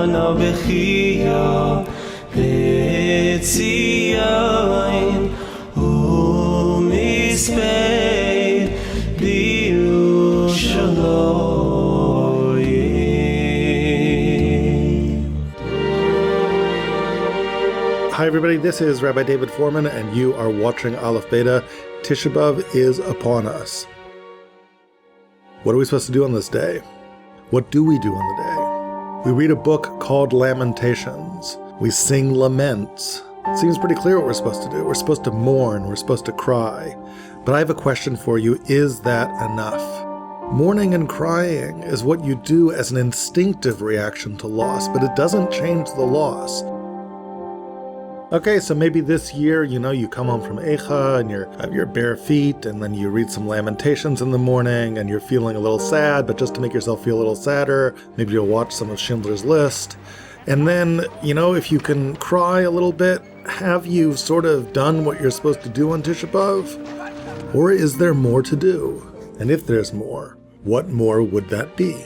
Shana Bechia B'Tzion U'Mispei B'Yerushalayim. Hi everybody, this is Rabbi David Fohrman and you are watching Aleph Beta. Tisha B'Av is upon us. What are we supposed to do on this day? What do we do on the day? We read a book called Lamentations. We sing laments. It seems pretty clear what we're supposed to do. We're supposed to mourn. We're supposed to cry. But I have a question for you. Is that enough? Mourning and crying is what you do as an instinctive reaction to loss, but it doesn't change the loss. Okay, so maybe this year, you come home from Eicha and you have your bare feet and then you read some Lamentations in the morning and you're feeling a little sad, but just to make yourself feel a little sadder, maybe you'll watch some of Schindler's List. And then, if you can cry a little bit, have you sort of done what you're supposed to do on Tisha B'Av? Or is there more to do? And if there's more, what more would that be?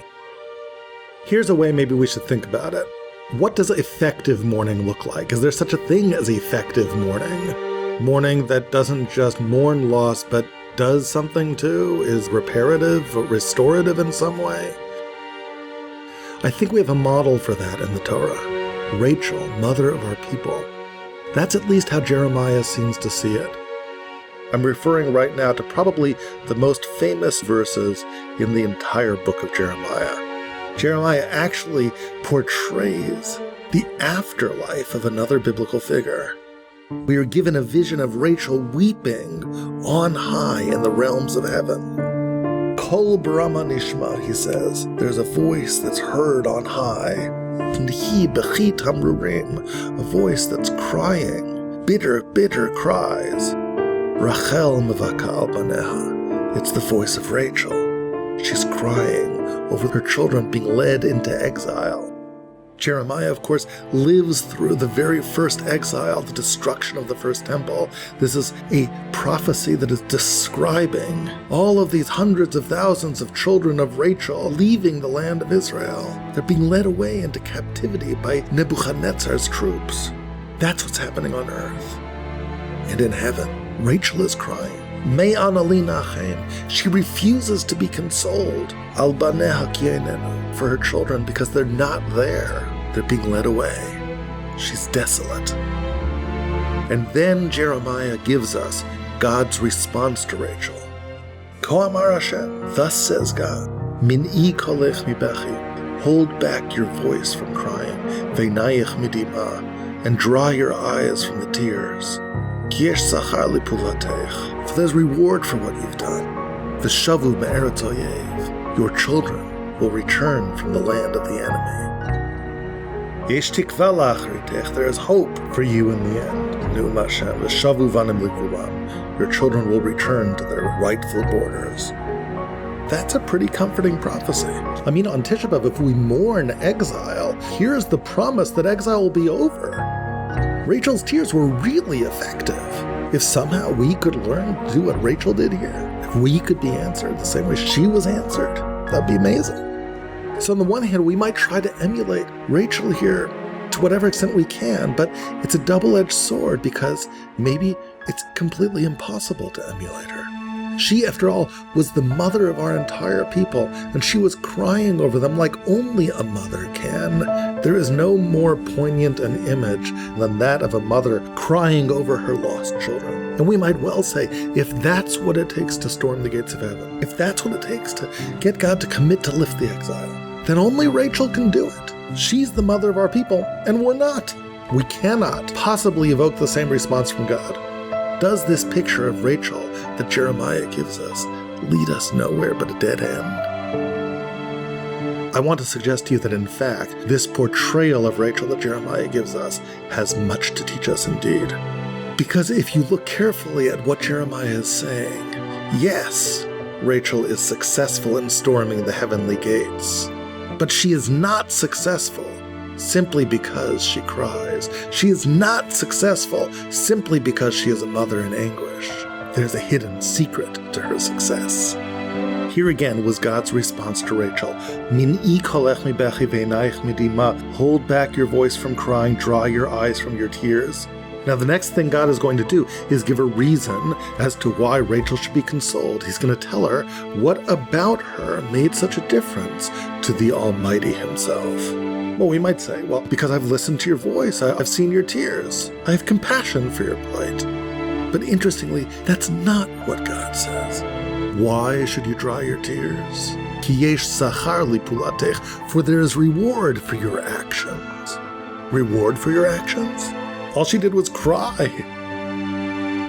Here's a way maybe we should think about it. What does effective mourning look like? Is there such a thing as effective mourning? Mourning that doesn't just mourn loss, but does something too? Is reparative or restorative in some way? I think we have a model for that in the Torah. Rachel, mother of our people. That's at least how Jeremiah seems to see it. I'm referring right now to probably the most famous verses in the entire book of Jeremiah. Jeremiah actually portrays the afterlife of another biblical figure. We are given a vision of Rachel weeping on high in the realms of heaven. Kol Brahma Nishma, he says. There's a voice that's heard on high. Hi Bechi Tamrurim, a voice that's crying, bitter, bitter cries. Rachel Mevaka al Baneha. It's the voice of Rachel. She's crying over her children being led into exile. Jeremiah, of course, lives through the very first exile, the destruction of the first temple. This is a prophecy that is describing all of these hundreds of thousands of children of Rachel leaving the land of Israel. They're being led away into captivity by Nebuchadnezzar's troops. That's what's happening on earth. And in heaven, Rachel is crying. Me'an ali nachem. She refuses to be consoled. Al baneha ki einenu, for her children, because they're not there. They're being led away. She's desolate. And then Jeremiah gives us God's response to Rachel. Ko amar Hashem, thus says God, Min'i kolech mibechi, hold back your voice from crying, ve'nayich midima, and dry your eyes from the tears. Ki yesh sachar lipulatech, for there's reward for what you've done. V'shavu me'eretz oyev, your children will return from the land of the enemy. Yesh tikva la'achritech, there is hope for you in the end. Ne'um Hashem, v'shavu vanim likulam, your children will return to their rightful borders. That's a pretty comforting prophecy. I mean, on Tisha B'Av, if we mourn exile, here's the promise that exile will be over. Rachel's tears were really effective. If somehow we could learn to do what Rachel did here, if we could be answered the same way she was answered, that'd be amazing. So on the one hand, we might try to emulate Rachel here to whatever extent we can, but it's a double-edged sword because maybe it's completely impossible to emulate her. She, after all, was the mother of our entire people, and she was crying over them like only a mother can. There is no more poignant an image than that of a mother crying over her lost children. And we might well say, if that's what it takes to storm the gates of heaven, if that's what it takes to get God to commit to lift the exile, then only Rachel can do it. She's the mother of our people, and we're not. We cannot possibly evoke the same response from God. Does this picture of Rachel that Jeremiah gives us lead us nowhere but a dead end? I want to suggest to you that, in fact, this portrayal of Rachel that Jeremiah gives us has much to teach us indeed. Because if you look carefully at what Jeremiah is saying, yes, Rachel is successful in storming the heavenly gates, but she is not successful simply because she cries. She is not successful simply because she is a mother in anguish. There's a hidden secret to her success. Here again was God's response to Rachel. Min'i kolech mi bechi ve'einaich midima. Hold back your voice from crying, dry your eyes from your tears. Now the next thing God is going to do is give a reason as to why Rachel should be consoled. He's going to tell her what about her made such a difference to the Almighty himself. Well, we might say, well, because I've listened to your voice, I've seen your tears. I have compassion for your plight. But interestingly, that's not what God says. Why should you dry your tears? Ki yesh sachar lipulatech, for there is reward for your actions. Reward for your actions? All she did was cry.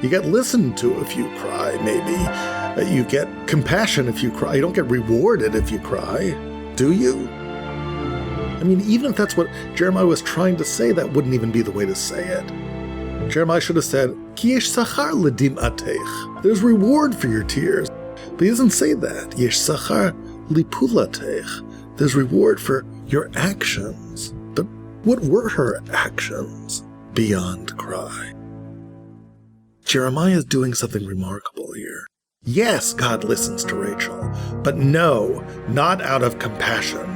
You get listened to if you cry, maybe. You get compassion if you cry. You don't get rewarded if you cry, do you? I mean, even if that's what Jeremiah was trying to say, that wouldn't even be the way to say it. Jeremiah should have said, Ki yesh sachar lidim'atech. There's reward for your tears. But he doesn't say that. Yesh sachar lipulatech. There's reward for your actions. But what were her actions beyond cry? Jeremiah is doing something remarkable here. Yes, God listens to Rachel, but no, not out of compassion.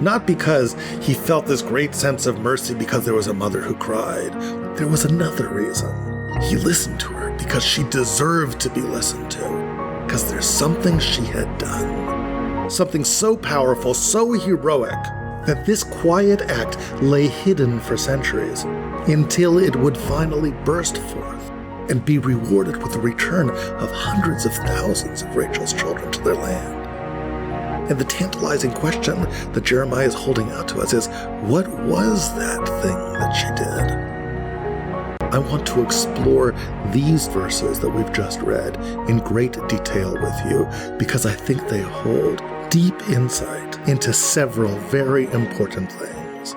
Not because he felt this great sense of mercy because there was a mother who cried. There was another reason. He listened to her because she deserved to be listened to. Because there's something she had done. Something so powerful, so heroic, that this quiet act lay hidden for centuries until it would finally burst forth and be rewarded with the return of hundreds of thousands of Rachel's children to their land. And the tantalizing question that Jeremiah is holding out to us is, what was that thing that she did? I want to explore these verses that we've just read in great detail with you because I think they hold deep insight into several very important things.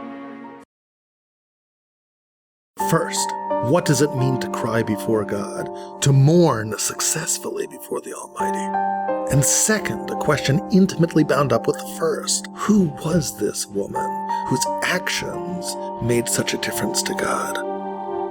First, what does it mean to cry before God, to mourn successfully before the Almighty? And second, a question intimately bound up with the first. Who was this woman whose actions made such a difference to God?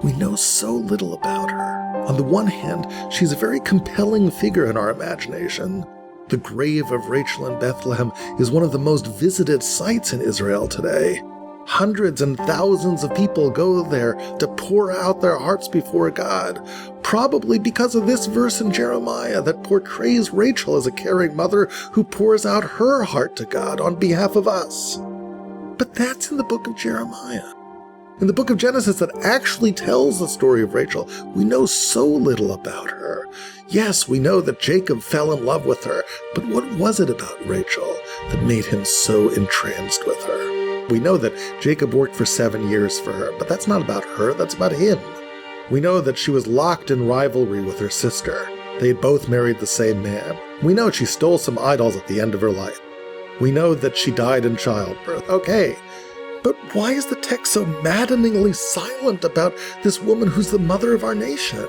We know so little about her. On the one hand, she's a very compelling figure in our imagination. The grave of Rachel in Bethlehem is one of the most visited sites in Israel today. Hundreds and thousands of people go there to pour out their hearts before God, probably because of this verse in Jeremiah that portrays Rachel as a caring mother who pours out her heart to God on behalf of us. But that's in the book of Jeremiah. In the book of Genesis that actually tells the story of Rachel, we know so little about her. Yes, we know that Jacob fell in love with her, but what was it about Rachel that made him so entranced with her? We know that Jacob worked for 7 years for her, but that's not about her, that's about him. We know that she was locked in rivalry with her sister. They had both married the same man. We know she stole some idols at the end of her life. We know that she died in childbirth. Okay. But why is the text so maddeningly silent about this woman who's the mother of our nation?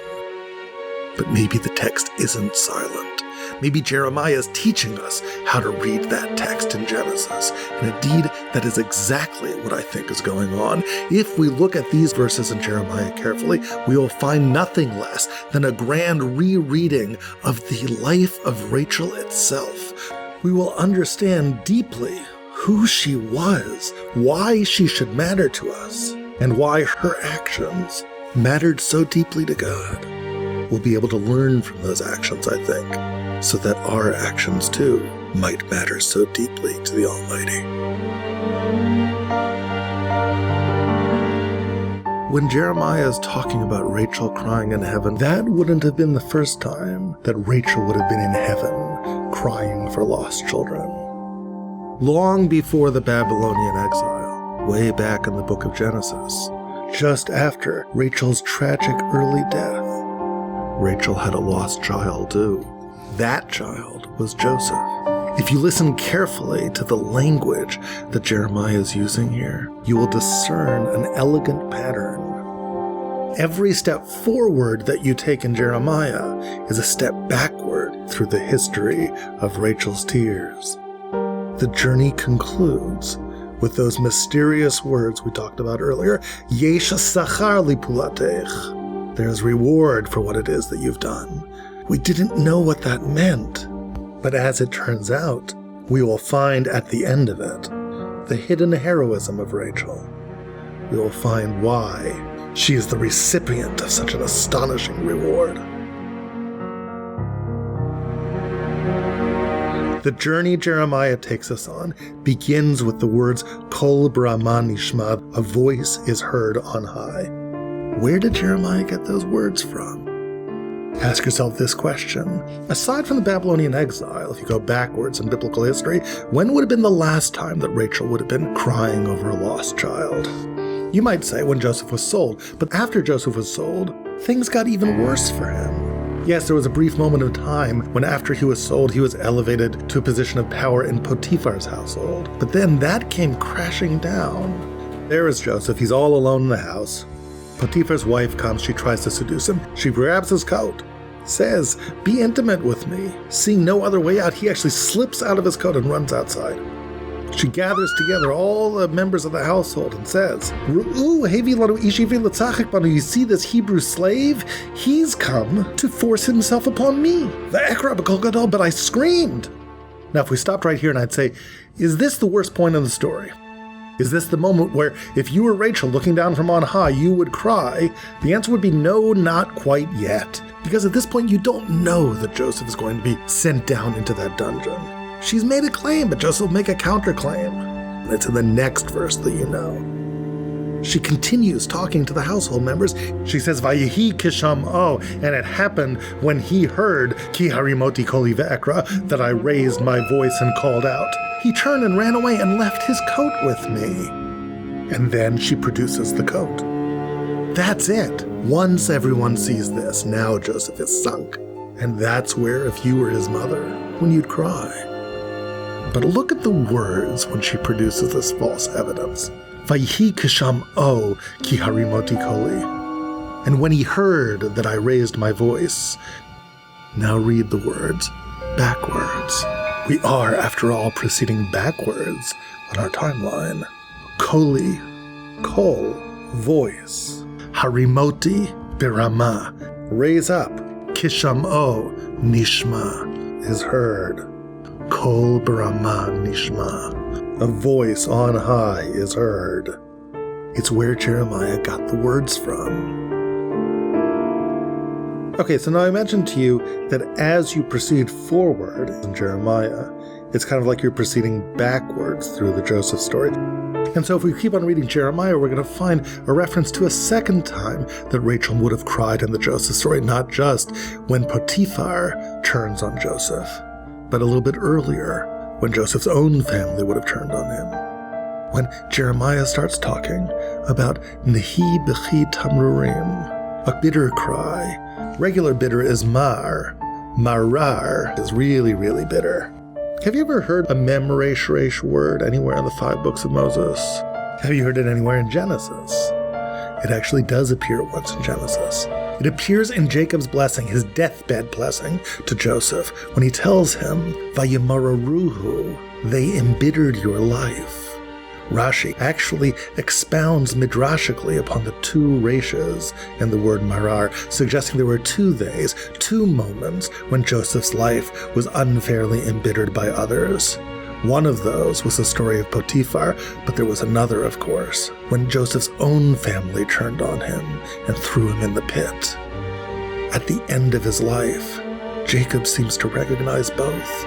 But maybe the text isn't silent. Maybe Jeremiah is teaching us how to read that text in Genesis. And indeed, that is exactly what I think is going on. If we look at these verses in Jeremiah carefully, we will find nothing less than a grand rereading of the life of Rachel itself. We will understand deeply who she was, why she should matter to us, and why her actions mattered so deeply to God. We'll be able to learn from those actions, I think, so that our actions too might matter so deeply to the Almighty. When Jeremiah is talking about Rachel crying in heaven, that wouldn't have been the first time that Rachel would have been in heaven crying for lost children. Long before the Babylonian exile, way back in the book of Genesis, just after Rachel's tragic early death, Rachel had a lost child too. That child was Joseph. If you listen carefully to the language that Jeremiah is using here, you will discern an elegant pattern. Every step forward that you take in Jeremiah is a step backward through the history of Rachel's tears. The journey concludes with those mysterious words we talked about earlier, Yesh sachar lipulatech. There's reward for what it is that you've done. We didn't know what that meant, But as it turns out, we will find at the end of it the hidden heroism of Rachel. We will find why she is the recipient of such an astonishing reward. The journey Jeremiah takes us on begins with the words Kol Brahma Nishma, a voice is heard on high. Where did Jeremiah get those words from? Ask yourself this question. Aside from the Babylonian exile, if you go backwards in biblical history, when would have been the last time that Rachel would have been crying over a lost child? You might say when Joseph was sold, but after Joseph was sold, things got even worse for him. Yes, there was a brief moment of time when after he was sold, he was elevated to a position of power in Potiphar's household. But then that came crashing down. There is Joseph. He's all alone in the house. Potiphar's wife comes. She tries to seduce him. She grabs his coat, says, "Be intimate with me." Seeing no other way out, he actually slips out of his coat and runs outside. She gathers together all the members of the household and says, "You see this Hebrew slave? He's come to force himself upon me. But I screamed." Now, if we stopped right here and I'd say, is this the worst point in the story? Is this the moment where if you were Rachel looking down from on high, you would cry? The answer would be no, not quite yet. Because at this point, you don't know that Joseph is going to be sent down into that dungeon. She's made a claim, but Joseph will make a counterclaim. And it's in the next verse that you know. She continues talking to the household members. She says, Vayehi kisham o, and it happened when he heard ki harimoti koli ve'ekra, that I raised my voice and called out. He turned and ran away and left his coat with me. And then she produces the coat. That's it. Once everyone sees this, now Joseph is sunk. And that's where, if you were his mother, when you'd cry. But look at the words when she produces this false evidence. Vayhi kisham o ki harimoti koli. And when he heard that I raised my voice. Now read the words backwards. We are, after all, proceeding backwards on our timeline. Koli, kol, voice. Harimoti, birama, raise up. Kisham o, nishma, is heard. Kol Brahma Nishma, a voice on high is heard. It's where Jeremiah got the words from. Okay, so now I mentioned to you that as you proceed forward in Jeremiah, it's kind of like you're proceeding backwards through the Joseph story. And so if we keep on reading Jeremiah, we're going to find a reference to a second time that Rachel would have cried in the Joseph story, not just when Potiphar turns on Joseph, but a little bit earlier, when Joseph's own family would have turned on him. When Jeremiah starts talking about Nehi B'chi Tamrurim, a bitter cry. Regular bitter is mar. Marar is really, really bitter. Have you ever heard a memresh word anywhere in the 5 books of Moses? Have you heard it anywhere in Genesis? It actually does appear once in Genesis. It appears in Jacob's blessing, his deathbed blessing to Joseph, when he tells him, Vayamararuhu, they embittered your life. Rashi actually expounds midrashically upon the 2 reshas in the word marar, suggesting there were 2 days, 2 moments when Joseph's life was unfairly embittered by others. One of those was the story of Potiphar, but there was another, of course, when Joseph's own family turned on him and threw him in the pit. At the end of his life, Jacob seems to recognize both.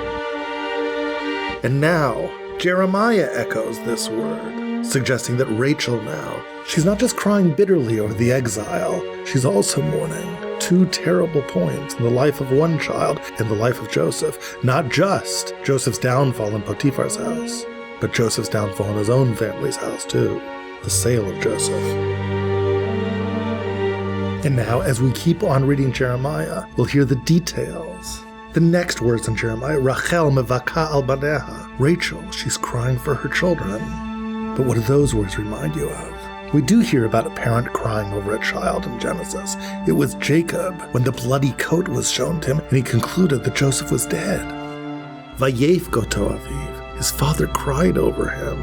And now, Jeremiah echoes this word, suggesting that Rachel now, she's not just crying bitterly over the exile, she's also mourning 2 terrible points in the life of one child and the life of Joseph. Not just Joseph's downfall in Potiphar's house, but Joseph's downfall in his own family's house too, the sale of Joseph. And now, as we keep on reading Jeremiah, we'll hear the details. The next words in Jeremiah, Rachel mevaka al baneha. Rachel, she's crying for her children. But what do those words remind you of? We do hear about a parent crying over a child in Genesis. It was Jacob when the bloody coat was shown to him and he concluded that Joseph was dead. Vayefkoto aviv. His father cried over him.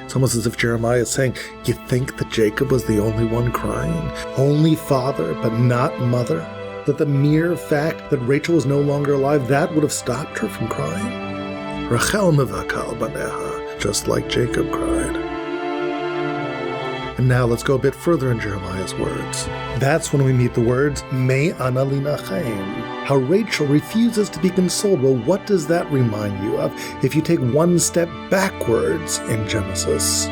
It's almost as if Jeremiah is saying, you think that Jacob was the only one crying? Only father, but not mother? that the mere fact that Rachel was no longer alive, that would have stopped her from crying? Rachel mevaka al baneha, just like Jacob cried. And now let's go a bit further in Jeremiah's words. That's when we meet the words, Me ana linachem. How Rachel refuses to be consoled. Well, what does that remind you of if you take one step backwards in Genesis?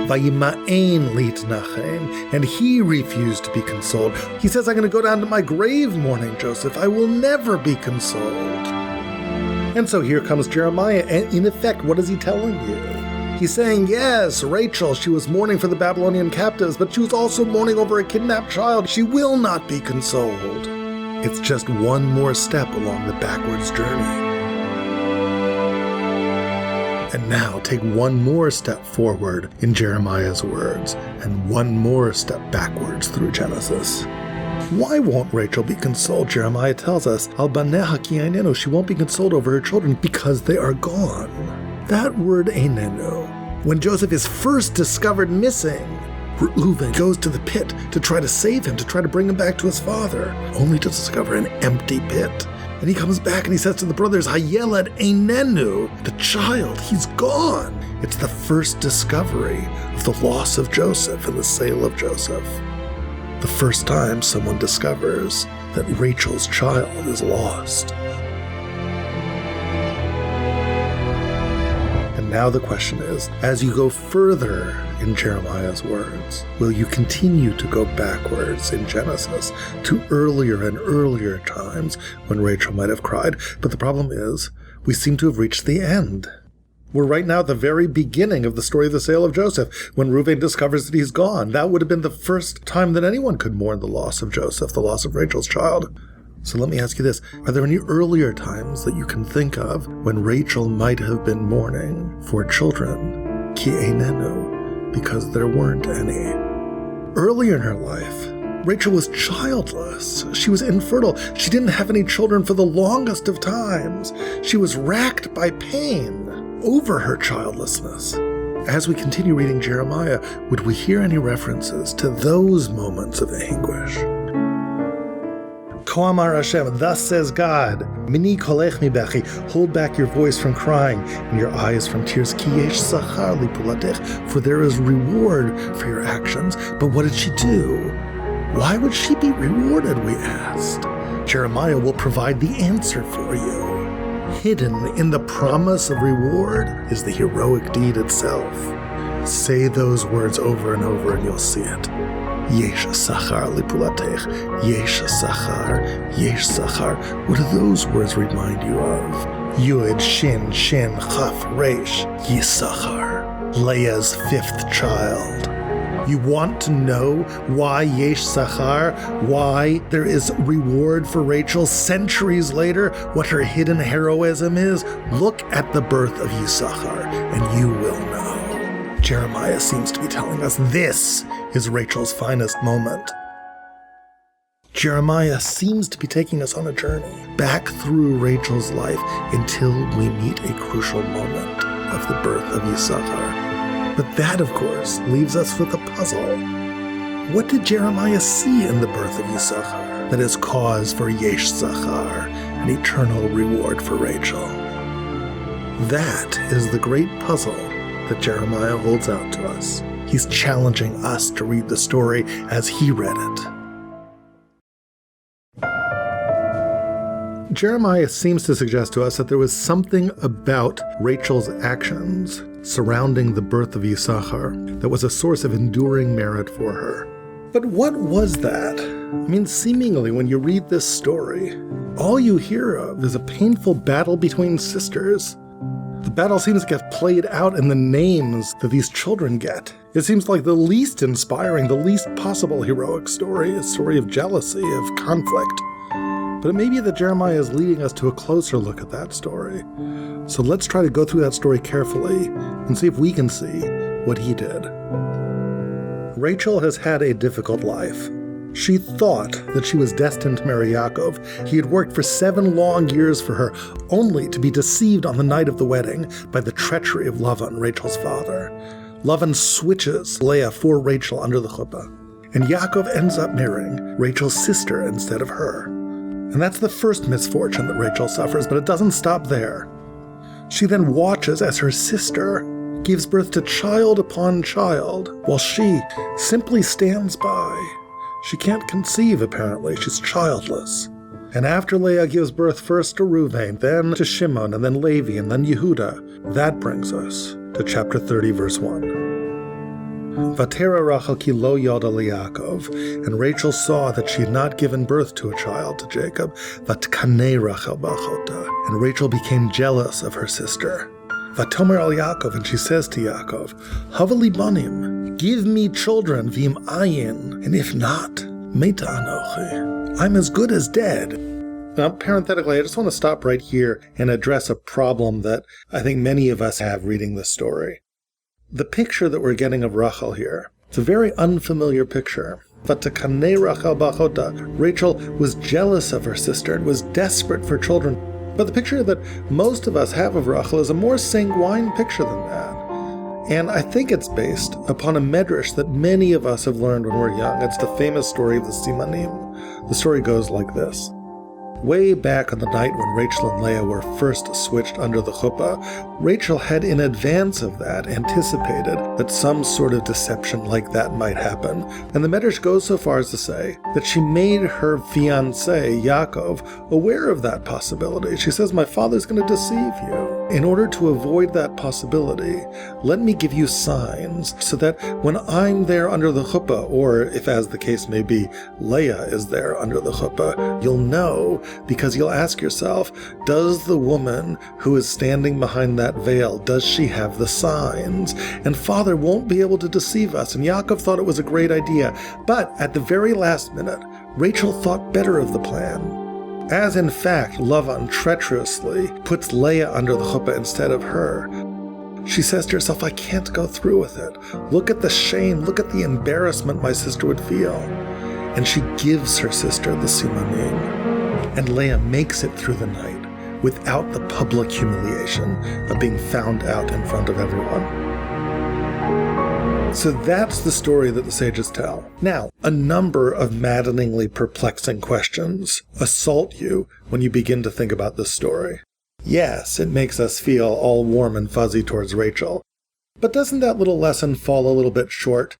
Vayima'en litnachem, and he refused to be consoled. He says, I'm going to go down to my grave mourning, Joseph. I will never be consoled. And so here comes Jeremiah, and in effect, what is he telling you? He's saying, yes, Rachel, she was mourning for the Babylonian captives, but she was also mourning over a kidnapped child. She will not be consoled. It's just one more step along the backwards journey. And now take one more step forward in Jeremiah's words, and one more step backwards through Genesis. Why won't Rachel be consoled? Jeremiah tells us, Al baneha ki einenu, she won't be consoled over her children because they are gone. That word einenu, when Joseph is first discovered missing, Reuven goes to the pit to try to save him, to try to bring him back to his father, only to discover an empty pit. And he comes back and he says to the brothers, Hayeled einenu, the child, he's gone. It's the first discovery of the loss of Joseph and the sale of Joseph. The first time someone discovers that Rachel's child is lost. Now the question is, as you go further in Jeremiah's words, will you continue to go backwards in Genesis to earlier and earlier times when Rachel might have cried? But the problem is, we seem to have reached the end. We're right now at the very beginning of the story of the sale of Joseph, when Reuven discovers that he's gone. That would have been the first time that anyone could mourn the loss of Joseph, the loss of Rachel's child. So let me ask you this, are there any earlier times that you can think of when Rachel might have been mourning for children? Ki einenu, because there weren't any. Earlier in her life, Rachel was childless. She was infertile. She didn't have any children for the longest of times. She was racked by pain over her childlessness. As we continue reading Jeremiah, would we hear any references to those moments of anguish? כה אמר Hashem, thus says God, Mini kolech mi bechi, hold back your voice from crying and your eyes from tears, Ki yesh sachar lipulatech, for there is reward for your actions. But what did she do? Why would she be rewarded, we asked? Jeremiah will provide the answer for you. Hidden in the promise of reward is the heroic deed itself. Say those words over and over and you'll see it. Yesh sachar lipulatech, yesh sachar, yesh sachar. What do those words remind you of? Yud, Shin, Shin, Chaf, Resh, Yisachar, Leah's fifth child. You want to know why Yesh Sachar, why there is reward for Rachel centuries later, what her hidden heroism is? Look at the birth of Yisachar, and you will know. Jeremiah seems to be telling us this is Rachel's finest moment. Jeremiah seems to be taking us on a journey back through Rachel's life until we meet a crucial moment of the birth of Yisachar. But that, of course, leaves us with a puzzle. What did Jeremiah see in the birth of Yisachar that is cause for Yesh Sachar, an eternal reward for Rachel? That is the great puzzle that Jeremiah holds out to us. He's challenging us to read the story as he read it. Jeremiah seems to suggest to us that there was something about Rachel's actions surrounding the birth of Yisachar that was a source of enduring merit for her. But what was that? I mean, seemingly when you read this story, all you hear of is a painful battle between sisters. The battle seems to get played out in the names that these children get. It seems like the least inspiring, the least possible heroic story, a story of jealousy, of conflict. But it may be that Jeremiah is leading us to a closer look at that story. So let's try to go through that story carefully and see if we can see what he did. Rachel has had a difficult life. She thought that she was destined to marry Yaakov. He had worked for 7 long years for her, only to be deceived on the night of the wedding by the treachery of Lavan, Rachel's father. Lavan switches Leah for Rachel under the chuppah. And Yaakov ends up marrying Rachel's sister instead of her. And that's the first misfortune that Rachel suffers, but it doesn't stop there. She then watches as her sister gives birth to child upon child, while she simply stands by. She can't conceive, apparently. She's childless. And after Leah gives birth first to Reuven, then to Shimon, and then Levi, and then Yehuda, that brings us to chapter 30, verse 1. Vatera Rachel ki lo yoda liYaakov, and Rachel saw that she had not given birth to a child to Jacob. Vatkane Rachel b'achota, and Rachel became jealous of her sister. Vatomer al Yaakov, and she says to Yaakov, Havali banim, give me children, v'im ayin, and if not, meta anochi, I'm as good as dead. Now, parenthetically, I just want to stop right here and address a problem that I think many of us have reading this story. The picture that we're getting of Rachel here, it's a very unfamiliar picture. Vatakane Rachel b'achota, Rachel was jealous of her sister and was desperate for children. But the picture that most of us have of Rachel is a more sanguine picture than that. And I think it's based upon a medrash that many of us have learned when we're young. It's the famous story of the Simanim. The story goes like this. Way back on the night when Rachel and Leah were first switched under the chuppah, Rachel had in advance of that anticipated that some sort of deception like that might happen. And the Medrash goes so far as to say that she made her fiancé, Yaakov, aware of that possibility. She says, my father's going to deceive you. In order to avoid that possibility, let me give you signs so that when I'm there under the chuppah, or if as the case may be, Leah is there under the chuppah, you'll know, because you'll ask yourself, does the woman who is standing behind that veil, does she have the signs? And Father won't be able to deceive us. And Yaakov thought it was a great idea. But at the very last minute, Rachel thought better of the plan. As in fact, Lavan treacherously puts Leah under the chuppah instead of her. She says to herself, I can't go through with it. Look at the shame, look at the embarrassment my sister would feel. And she gives her sister the Simanim. And Leah makes it through the night without the public humiliation of being found out in front of everyone. So that's the story that the sages tell. Now, a number of maddeningly perplexing questions assault you when you begin to think about this story. Yes, it makes us feel all warm and fuzzy towards Rachel. But doesn't that little lesson fall a little bit short?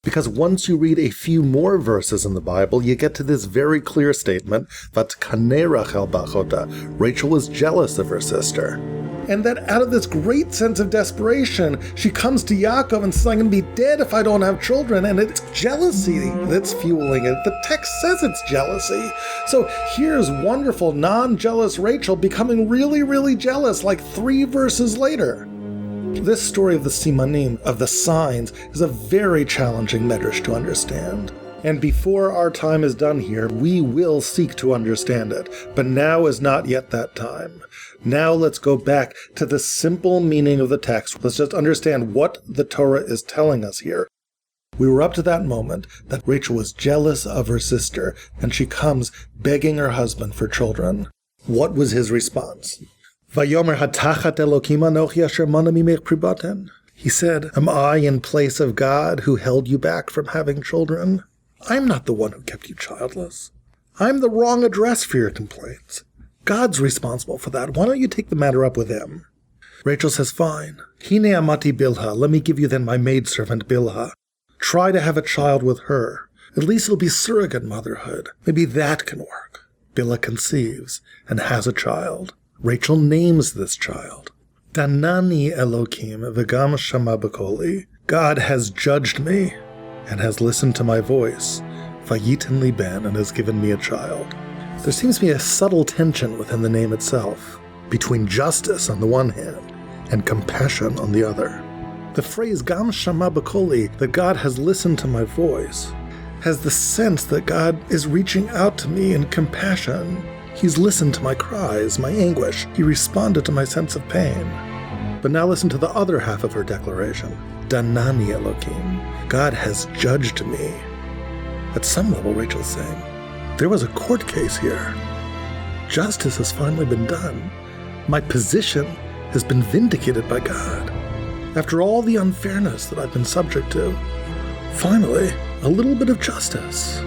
Because once you read a few more verses in the Bible, you get to this very clear statement, Vatkane Rachel b'achota, Rachel was jealous of her sister. And that out of this great sense of desperation, she comes to Yaakov and says, I'm going to be dead if I don't have children. And it's jealousy that's fueling it. The text says it's jealousy. So here's wonderful, non-jealous Rachel becoming really, really jealous like 3 verses later. This story of the Simanim, of the signs, is a very challenging medrash to understand. And before our time is done here, we will seek to understand it. But now is not yet that time. Now let's go back to the simple meaning of the text. Let's just understand what the Torah is telling us here. We were up to that moment that Rachel was jealous of her sister, and she comes begging her husband for children. What was his response? Vayomer hatachat Elokim anochi asher mana mimech pribaten. He said, am I in place of God who held you back from having children? I'm not the one who kept you childless. I'm the wrong address for your complaints. God's responsible for that. Why don't you take the matter up with him? Rachel says, fine. Hine amati Bilha. Let me give you then my maidservant Bilha. Try to have a child with her. At least it'll be surrogate motherhood. Maybe that can work. Bilha conceives and has a child. Rachel names this child. Danani Elokim v'gam shama b'koli. God has judged me and has listened to my voice. Vayiten li ben, and has given me a child. There seems to be a subtle tension within the name itself, between justice on the one hand and compassion on the other. The phrase gam shama b'koli, that God has listened to my voice, has the sense that God is reaching out to me in compassion. He's listened to my cries, my anguish. He responded to my sense of pain. But now listen to the other half of her declaration. Danani Elokim. God has judged me. At some level, Rachel's saying, there was a court case here. Justice has finally been done. My position has been vindicated by God. After all the unfairness that I've been subject to, Finally, a little bit of justice.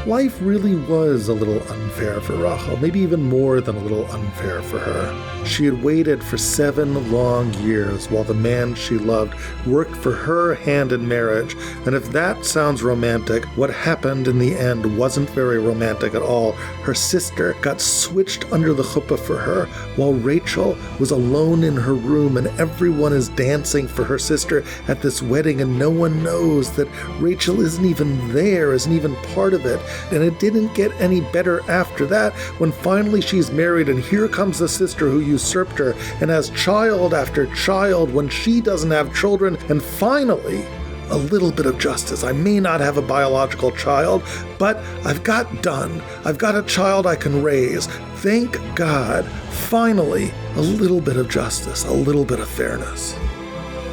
Life really was a little unfair for Rachel, maybe even more than a little unfair for her. She had waited for 7 long years while the man she loved worked for her hand in marriage, and if that sounds romantic, what happened in the end wasn't very romantic at all. Her sister got switched under the chuppah for her, while Rachel was alone in her room, and everyone is dancing for her sister at this wedding, and no one knows that Rachel isn't even there, isn't even part of it. And it didn't get any better after that, when finally she's married, and here comes the sister who usurped her and has child after child when she doesn't have children, and finally, a little bit of justice. I may not have a biological child, but I've got a child I can raise. Thank God, finally, a little bit of justice, a little bit of fairness.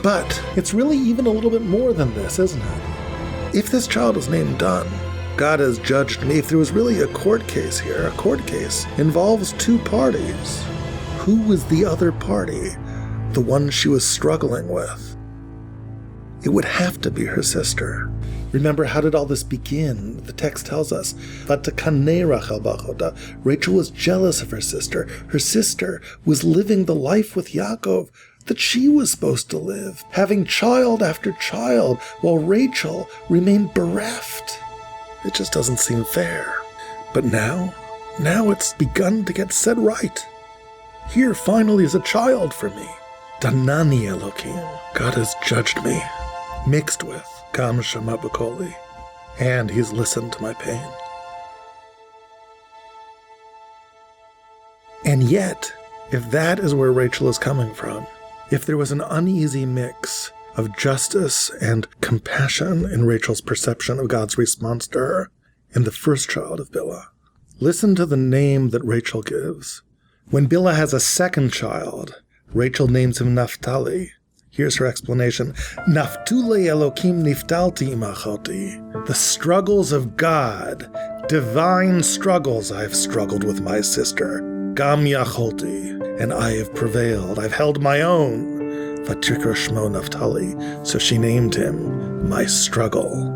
But it's really even a little bit more than this, isn't it? If this child is named Dun, God has judged me. If there was really a court case here, a court case involves 2 parties. Who was the other party? The one she was struggling with? It would have to be her sister. Remember, how did all this begin? The text tells us, Vatakanei Rachel b'achoda. Rachel was jealous of her sister. Her sister was living the life with Yaakov that she was supposed to live, having child after child, while Rachel remained bereft. It just doesn't seem fair. But now it's begun to get set right. Here finally is a child for me. Danani Elokim. God has judged me, mixed with Kam Shema B'Koli, and he's listened to my pain. And yet, if that is where Rachel is coming from, if there was an uneasy mix of justice and compassion in Rachel's perception of God's response to her in the first child of Bilhah, listen to the name that Rachel gives. When Bilhah has a second child, Rachel names him Naphtali. Here's her explanation. Naftule Elokim niftalti imachoti. The struggles of God, divine struggles, I've struggled with my sister. Gam yacholti, and I have prevailed. I've held my own. Vatikra Shmo Naphtali, so she named him my struggle.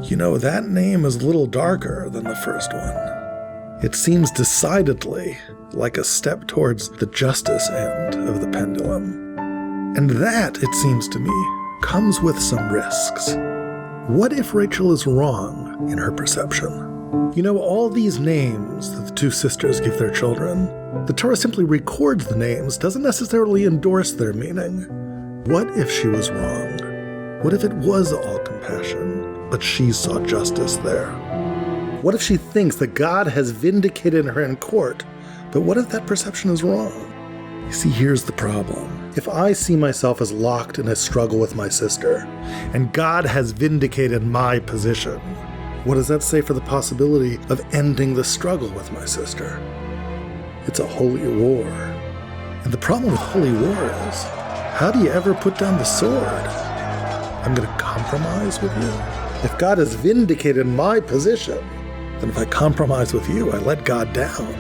You know, that name is a little darker than the first one. It seems decidedly like a step towards the justice end of the pendulum. And that, it seems to me, comes with some risks. What if Rachel is wrong in her perception? You know, all these names that the 2 sisters give their children, the Torah simply records the names, doesn't necessarily endorse their meaning. What if she was wrong? What if it was all compassion, but she saw justice there? What if she thinks that God has vindicated her in court, but what if that perception is wrong? You see, here's the problem. If I see myself as locked in a struggle with my sister, and God has vindicated my position, what does that say for the possibility of ending the struggle with my sister? It's a holy war. And the problem with holy war is, how do you ever put down the sword? I'm going to compromise with you? If God has vindicated my position, then if I compromise with you, I let God down.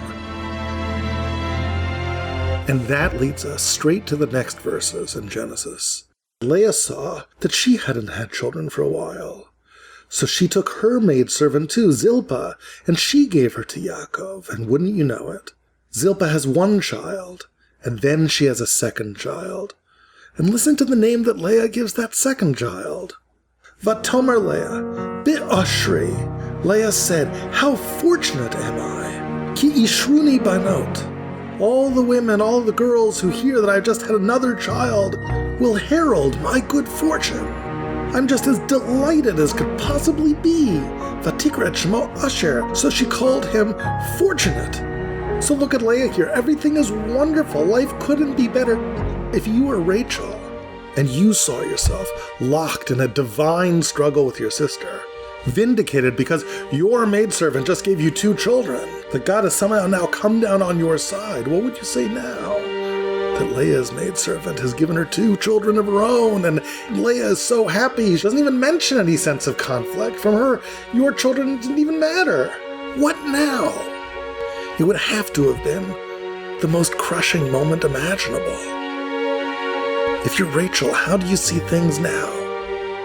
And that leads us straight to the next verses in Genesis. Leah saw that she hadn't had children for a while. So she took her maidservant too, Zilpah, and she gave her to Yaakov, and wouldn't you know it, Zilpah has 1 child, and then she has a second child. And listen to the name that Leah gives that second child. Vatomer Leah, Bi'ashri. Leah said, how fortunate am I? Ki ishruni banot. All the women, all the girls who hear that I've just had another child will herald my good fortune. I'm just as delighted as could possibly be. Vatikrat Shemo Asher. So she called him fortunate. So look at Leah here. Everything is wonderful. Life couldn't be better. If you were Rachel and you saw yourself locked in a divine struggle with your sister, vindicated because your maidservant just gave you 2 children, that God has somehow now come down on your side, what would you say now? That Leah's maidservant has given her 2 children of her own, and Leah is so happy. She doesn't even mention any sense of conflict. From her, your children didn't even matter. What now? It would have to have been the most crushing moment imaginable. If you're Rachel, how do you see things now?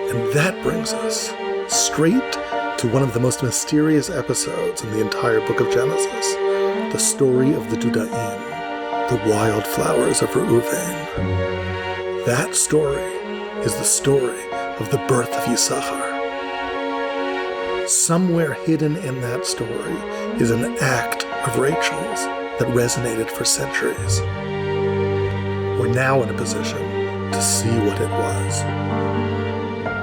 And that brings us straight to one of the most mysterious episodes in the entire book of Genesis, the story of the Dudaim, the wildflowers of Reuven. That story is the story of the birth of Yisachar. Somewhere hidden in that story is an act of Rachel's that resonated for centuries. We're now in a position to see what it was.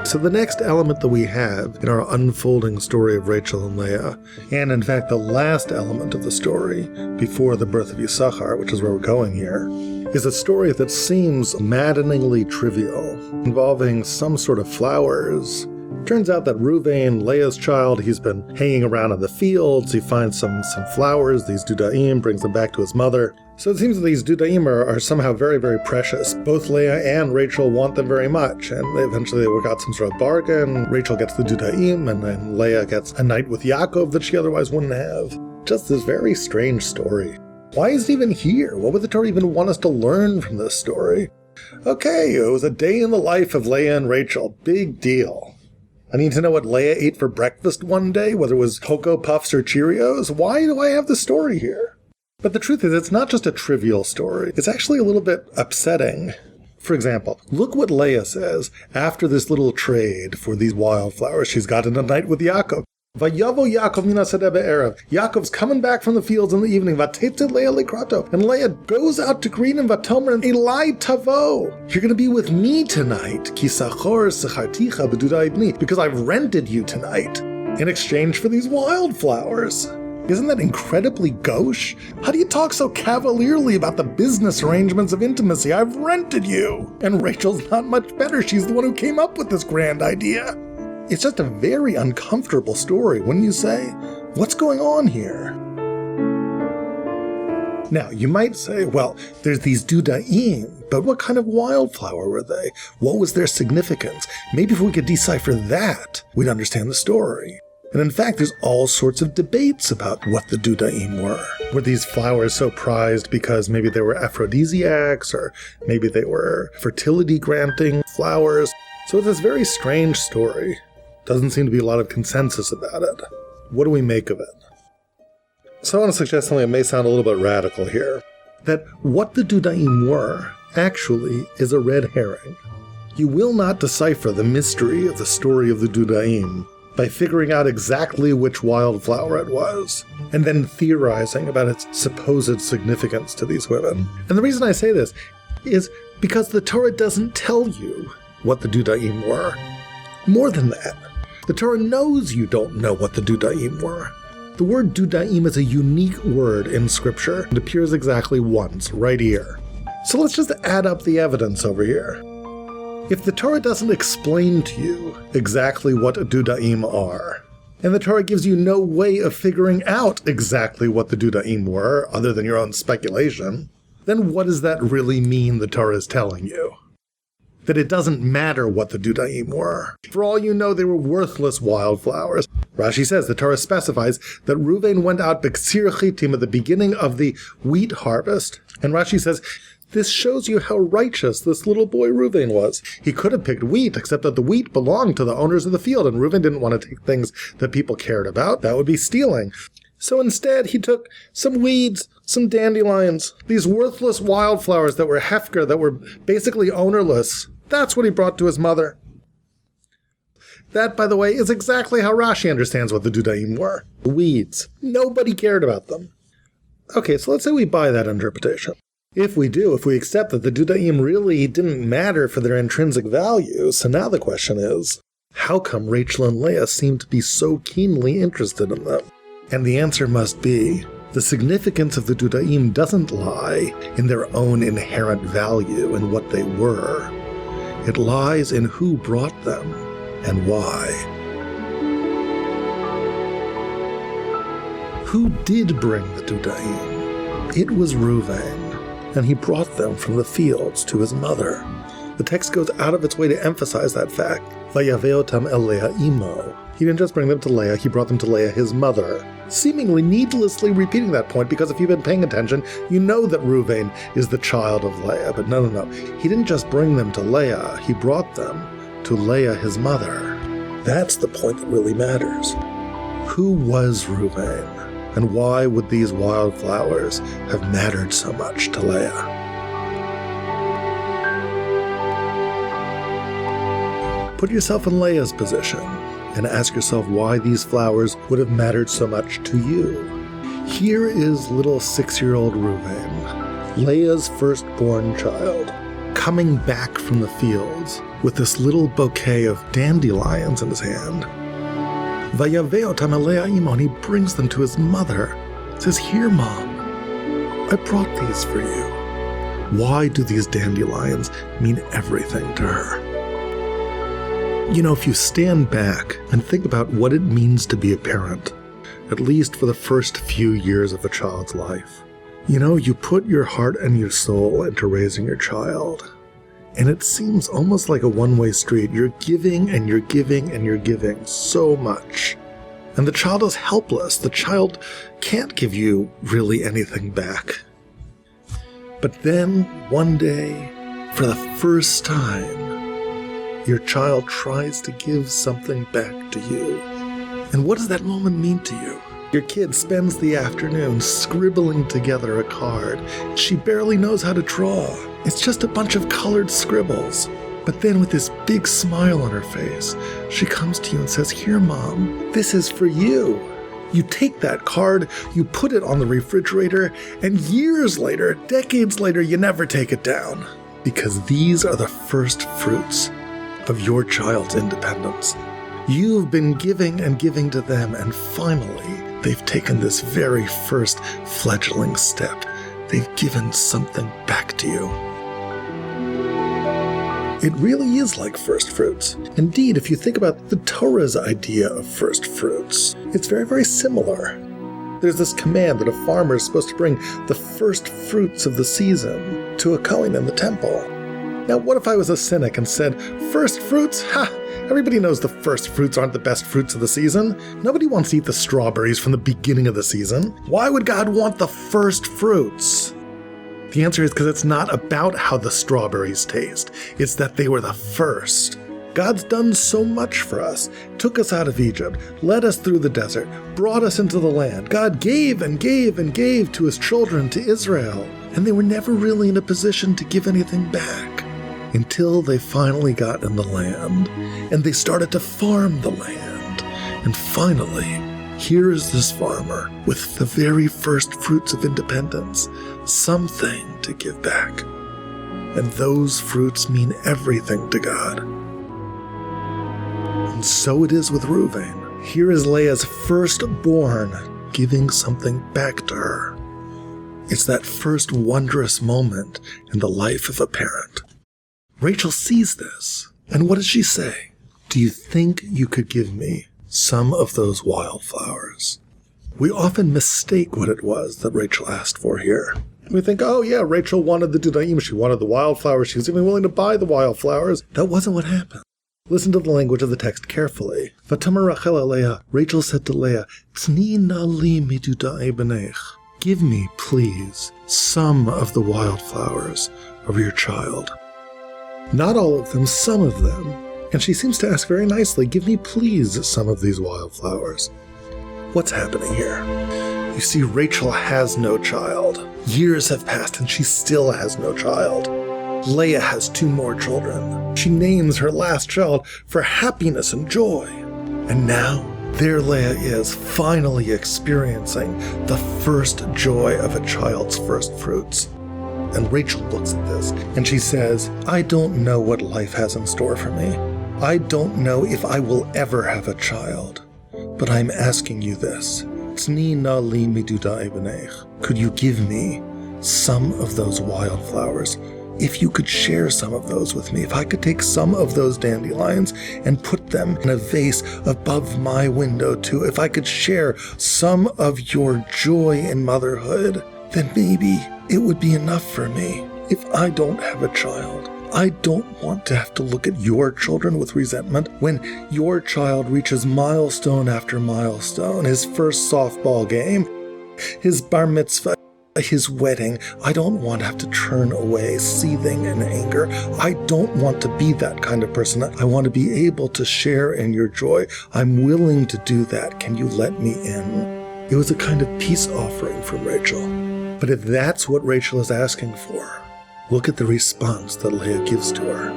So the next element that we have in our unfolding story of Rachel and Leah, and in fact the last element of the story before the birth of Yisachar, which is where we're going here, is a story that seems maddeningly trivial, involving some sort of flowers. Turns out that Reuven, Leah's child, he's been hanging around in the fields, he finds some flowers, these dudaim, brings them back to his mother. So it seems that these dudaim are somehow very, very precious. Both Leah and Rachel want them very much, and eventually they work out some sort of bargain. Rachel gets the dudaim, and then Leah gets a night with Yaakov that she otherwise wouldn't have. Just this very strange story. Why is it even here? What would the Torah even want us to learn from this story? Okay, it was a day in the life of Leah and Rachel. Big deal. I need to know what Leah ate for breakfast one day, whether it was Cocoa Puffs or Cheerios. Why do I have the story here? But the truth is, it's not just a trivial story. It's actually a little bit upsetting. For example, look what Leah says after this little trade for these wildflowers she's got in a night with Yaakov. Vayavo Yaakov min hasadeh be'erev. Yaakov's coming back from the fields in the evening. Vatetzet Leah likrato. And Leah goes out to greet him. Vatomer Elai tavo. You're going to be with me tonight. Ki sachor secharticha b'dudai bni. Because I've rented you tonight in exchange for these wildflowers. Isn't that incredibly gauche? How do you talk so cavalierly about the business arrangements of intimacy? I've rented you. And Rachel's not much better. She's the one who came up with this grand idea. It's just a very uncomfortable story, wouldn't you say? What's going on here? Now, you might say, well, there's these dudaim, but what kind of wildflower were they? What was their significance? Maybe if we could decipher that, we'd understand the story. And in fact, there's all sorts of debates about what the dudaim were. Were these flowers so prized because maybe they were aphrodisiacs, or maybe they were fertility-granting flowers? So it's this very strange story. Doesn't seem to be a lot of consensus about it. What do we make of it? So I want to suggest something that may sound a little bit radical here. That what the dudaim were actually is a red herring. You will not decipher the mystery of the story of the dudaim by figuring out exactly which wildflower it was, and then theorizing about its supposed significance to these women. And the reason I say this is because the Torah doesn't tell you what the dudaim were. More than that, the Torah knows you don't know what the dudaim were. The word dudaim is a unique word in Scripture. It appears exactly once, right here. So let's just add up the evidence over here. If the Torah doesn't explain to you exactly what dudaim are, and the Torah gives you no way of figuring out exactly what the dudaim were, other than your own speculation, then what does that really mean the Torah is telling you? That it doesn't matter what the dudaim were. For all you know, they were worthless wildflowers. Rashi says, the Torah specifies that Reuven went out b'ksir chitim at the beginning of the wheat harvest, and Rashi says, this shows you how righteous this little boy Reuven was. He could have picked wheat, except that the wheat belonged to the owners of the field, and Reuven didn't want to take things that people cared about. That would be stealing. So instead, he took some weeds, some dandelions, these worthless wildflowers that were hefker, that were basically ownerless. That's what he brought to his mother. That, by the way, is exactly how Rashi understands what the dudaim were. Weeds. Nobody cared about them. Okay, so let's say we buy that interpretation. If we do, if we accept that the dudaim really didn't matter for their intrinsic value, so now the question is, how come Rachel and Leah seem to be so keenly interested in them? And the answer must be, the significance of the dudaim doesn't lie in their own inherent value and what they were. It lies in who brought them and why. Who did bring the dudaim? It was Reuven, and he brought them from the fields to his mother. The text goes out of its way to emphasize that fact. Vayaveotam el Leah imo. He didn't just bring them to Leah, he brought them to Leah, his mother. Seemingly needlessly repeating that point, because if you've been paying attention, you know that Reuven is the child of Leah. But no. He didn't just bring them to Leah, he brought them to Leah, his mother. That's the point that really matters. Who was Reuben, and why would these wildflowers have mattered so much to Leah? Put yourself in Leah's position and ask yourself why these flowers would have mattered so much to you. Here is little 6-year-old Reuben, Leah's firstborn child, coming back from the fields with this little bouquet of dandelions in his hand. Vayaveh otam elei imo, and he brings them to his mother. Says, "Here, Mom, I brought these for you." Why do these dandelions mean everything to her? You know, if you stand back and think about what it means to be a parent, at least for the first few years of a child's life, you know, you put your heart and your soul into raising your child, and it seems almost like a one-way street. You're giving and you're giving and you're giving so much. And the child is helpless. The child can't give you really anything back. But then, one day, for the first time, your child tries to give something back to you. And what does that moment mean to you? Your kid spends the afternoon scribbling together a card. She barely knows how to draw. It's just a bunch of colored scribbles. But then with this big smile on her face, she comes to you and says, "Here, Mom, this is for you." You take that card, you put it on the refrigerator, and years later, decades later, you never take it down. Because these are the first fruits of your child's independence. You've been giving and giving to them, and finally, they've taken this very first fledgling step. They've given something back to you. It really is like first fruits. Indeed, if you think about the Torah's idea of first fruits, it's very, very similar. There's this command that a farmer is supposed to bring the first fruits of the season to a Kohen in the temple. Now, what if I was a cynic and said, first fruits? Ha! Everybody knows the first fruits aren't the best fruits of the season. Nobody wants to eat the strawberries from the beginning of the season. Why would God want the first fruits? The answer is because it's not about how the strawberries taste. It's that they were the first. God's done so much for us. Took us out of Egypt, led us through the desert, brought us into the land. God gave and gave and gave to his children, to Israel. And they were never really in a position to give anything back until they finally got in the land and they started to farm the land. And finally, here is this farmer with the very first fruits of independence, something to give back. And those fruits mean everything to God. And so it is with Reuben. Here is Leah's firstborn giving something back to her. It's that first wondrous moment in the life of a parent. Rachel sees this, and what does she say? "Do you think you could give me some of those wildflowers?" We often mistake what it was that Rachel asked for here. We think, oh yeah, Rachel wanted the dudaim, she wanted the wildflowers, she was even willing to buy the wildflowers. That wasn't what happened. Listen to the language of the text carefully. V'tamar Rachel Leah, Rachel said to Leah, "Tni na li midudai b'nech." Give me, please, some of the wildflowers of your child. Not all of them, some of them. And she seems to ask very nicely, give me please some of these wildflowers. What's happening here? You see, Rachel has no child. Years have passed and she still has no child. Leah has 2 more children. She names her last child for happiness and joy. And now, there Leah is, finally experiencing the first joy of a child's first fruits. And Rachel looks at this and she says, I don't know what life has in store for me. I don't know if I will ever have a child. But I'm asking you this. Tni na li midudai b'nech. Could you give me some of those wildflowers? If you could share some of those with me, if I could take some of those dandelions and put them in a vase above my window too, if I could share some of your joy in motherhood, then maybe it would be enough for me. If I don't have a child, I don't want to have to look at your children with resentment when your child reaches milestone after milestone, his first softball game, his bar mitzvah, his wedding, I don't want to have to turn away, seething in anger. I don't want to be that kind of person. I want to be able to share in your joy. I'm willing to do that. Can you let me in? It was a kind of peace offering from Rachel. But if that's what Rachel is asking for, look at the response that Leah gives to her.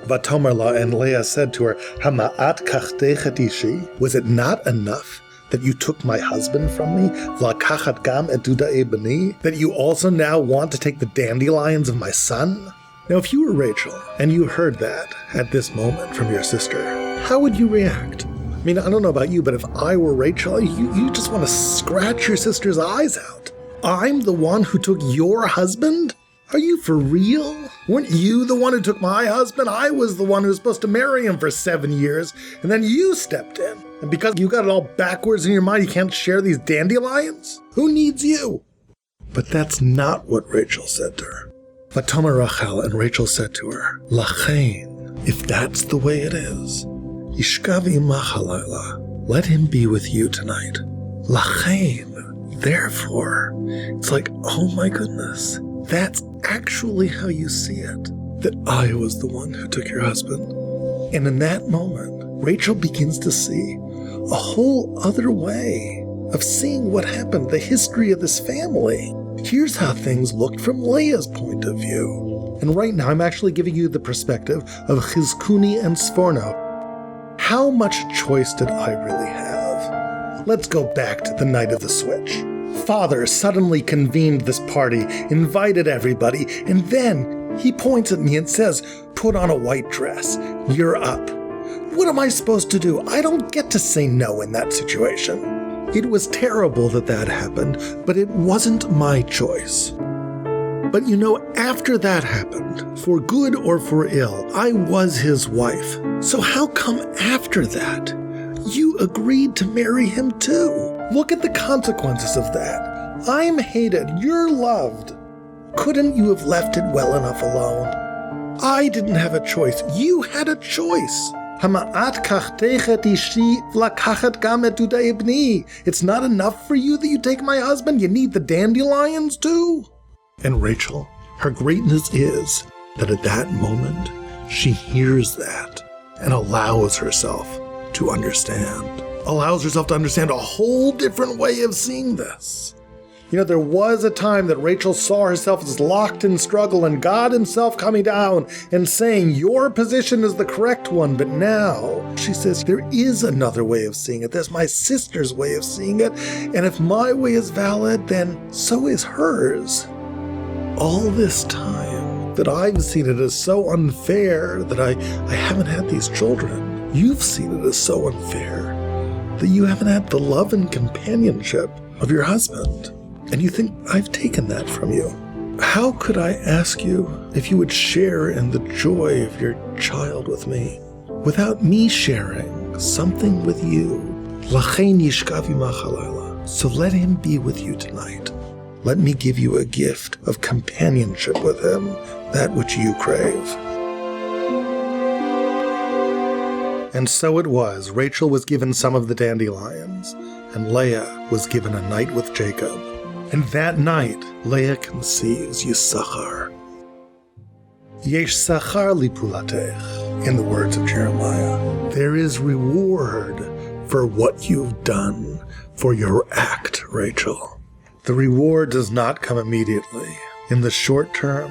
Vatomer la, and Leah said to her, Hama'at kachtechet ishi, was it not enough that you took my husband from me, v'lakachat gam et dudae b'ni, that you also now want to take the dandelions of my son? Now, if you were Rachel and you heard that at this moment from your sister, how would you react? I mean, I don't know about you, but if I were Rachel, you just want to scratch your sister's eyes out. I'm the one who took your husband? Are you for real? Weren't you the one who took my husband? I was the one who was supposed to marry him for 7 years, and then you stepped in. And because you got it all backwards in your mind, you can't share these dandelions? Who needs you? But that's not what Rachel said to her. Vatomer Rachel, and Rachel said to her, Lachain, if that's the way it is, Yishkav imach halayla, let him be with you tonight. Lachain, therefore, it's like, oh my goodness, that's actually how you see it, that I was the one who took your husband. And in that moment, Rachel begins to see a whole other way of seeing what happened, the history of this family. Here's how things looked from Leah's point of view. And right now, I'm actually giving you the perspective of Chizkuni and Sforno. How much choice did I really have? Let's go back to the night of the switch. Father suddenly convened this party, invited everybody, and then he points at me and says, put on a white dress. You're up. What am I supposed to do? I don't get to say no in that situation. It was terrible that happened, but it wasn't my choice. But you know, after that happened, for good or for ill, I was his wife. So how come after that, you agreed to marry him too? Look at the consequences of that. I'm hated, you're loved. Couldn't you have left it well enough alone? I didn't have a choice, you had a choice. It's not enough for you that you take my husband, you need the dandelions too? And Rachel, her greatness is that at that moment, she hears that and allows herself to understand. Allows herself to understand a whole different way of seeing this. You know, there was a time that Rachel saw herself as locked in struggle and God himself coming down and saying, your position is the correct one. But now she says, there is another way of seeing it. There's my sister's way of seeing it. And if my way is valid, then so is hers. All this time that I've seen it as so unfair that I haven't had these children. You've seen it as so unfair that you haven't had the love and companionship of your husband. And you think I've taken that from you. How could I ask you if you would share in the joy of your child with me without me sharing something with you? So let him be with you tonight. Let me give you a gift of companionship with him, that which you crave. And so it was. Rachel was given some of the dandelions, and Leah was given a night with Jacob. And that night, Leah conceives Yisachar. Yesh sachar lipulatech, in the words of Jeremiah. There is reward for what you've done, for your act, Rachel. The reward does not come immediately. In the short term,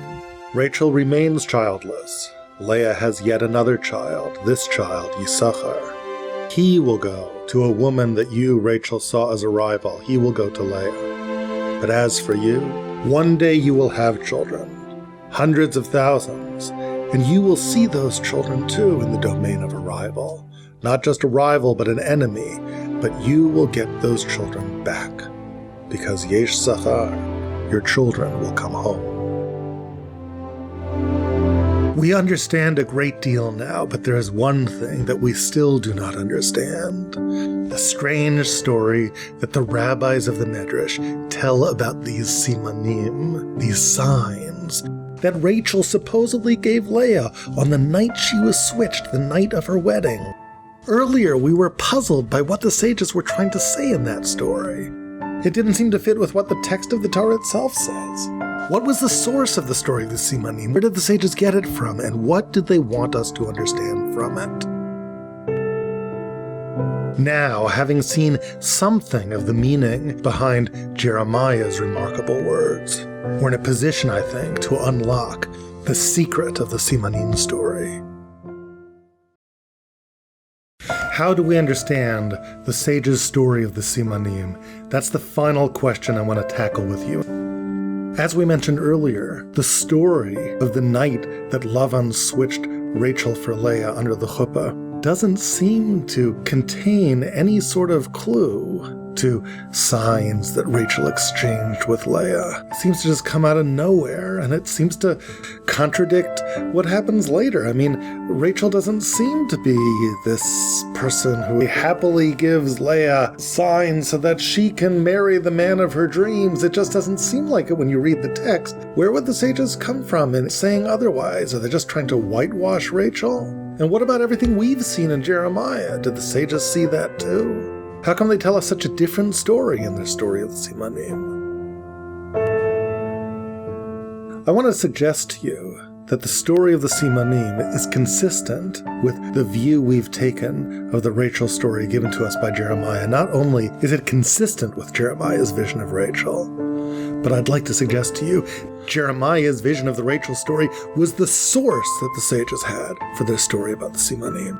Rachel remains childless. Leah has yet another child, this child, Yisachar. He will go to a woman that you, Rachel, saw as a rival. He will go to Leah. But as for you, one day you will have children, hundreds of thousands, and you will see those children too in the domain of a rival. Not just a rival, but an enemy, but you will get those children back, because Yesh Sachar, your children will come home. We understand a great deal now, but there is one thing that we still do not understand. The strange story that the rabbis of the Medrash tell about these simanim, these signs, that Rachel supposedly gave Leah on the night she was switched, the night of her wedding. Earlier, we were puzzled by what the sages were trying to say in that story. It didn't seem to fit with what the text of the Torah itself says. What was the source of the story of the Simanim? Where did the sages get it from? And what did they want us to understand from it? Now, having seen something of the meaning behind Jeremiah's remarkable words, we're in a position, I think, to unlock the secret of the Simanim story. How do we understand the sages' story of the Simanim? That's the final question I want to tackle with you. As we mentioned earlier, the story of the night that Lavan switched Rachel for Leah under the chuppah doesn't seem to contain any sort of clue to signs that Rachel exchanged with Leah. It seems to just come out of nowhere, and it seems to contradict what happens later. I mean, Rachel doesn't seem to be this person who happily gives Leah signs so that she can marry the man of her dreams. It just doesn't seem like it when you read the text. Where would the sages come from in saying otherwise? Are they just trying to whitewash Rachel? And what about everything we've seen in Jeremiah? Did the sages see that too? How come they tell us such a different story in their story of the Simanim? I want to suggest to you that the story of the Simanim is consistent with the view we've taken of the Rachel story given to us by Jeremiah. Not only is it consistent with Jeremiah's vision of Rachel, but I'd like to suggest to you Jeremiah's vision of the Rachel story was the source that the sages had for their story about the Simanim.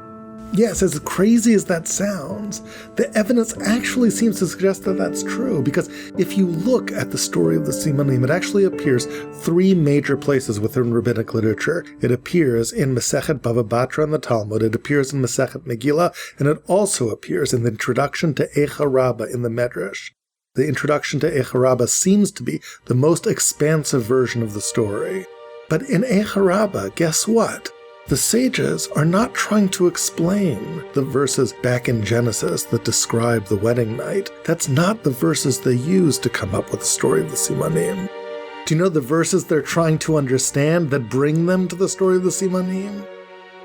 Yes, as crazy as that sounds, the evidence actually seems to suggest that that's true, because if you look at the story of the Simanim, it actually appears three major places within rabbinic literature. It appears in Masechet Bava Batra in the Talmud, it appears in Masechet Megillah, and it also appears in the introduction to Eicha Rabbah in the Medrash. The introduction to Eicha Rabbah seems to be the most expansive version of the story. But in Eicha Rabbah, guess what? The sages are not trying to explain the verses back in Genesis that describe the wedding night. That's not the verses they use to come up with the story of the Simanim. Do you know the verses they're trying to understand that bring them to the story of the Simanim?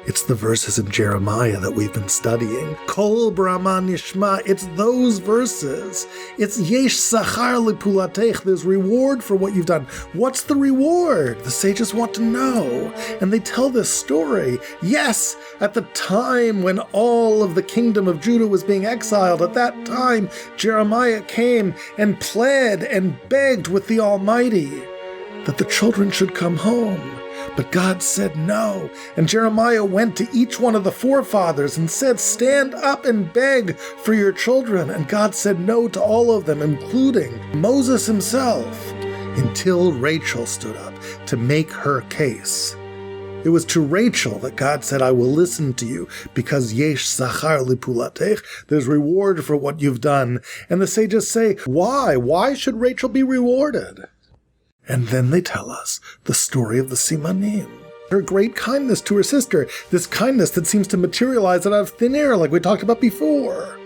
It's the verses in Jeremiah that we've been studying. Kol Brahma Nishma, it's those verses. It's Yesh Sachar Lipulatech, there's reward for what you've done. What's the reward? The sages want to know. And they tell this story. Yes, at the time when all of the kingdom of Judah was being exiled, at that time Jeremiah came and pled and begged with the Almighty that the children should come home. But God said no, and Jeremiah went to each one of the forefathers and said, stand up and beg for your children. And God said no to all of them, including Moses himself, until Rachel stood up to make her case. It was to Rachel that God said, I will listen to you, because yesh sachar lipulatech, there's reward for what you've done. And the sages say, why? Why should Rachel be rewarded? And then they tell us the story of the Simanim. Her great kindness to her sister, this kindness that seems to materialize out of thin air like we talked about before.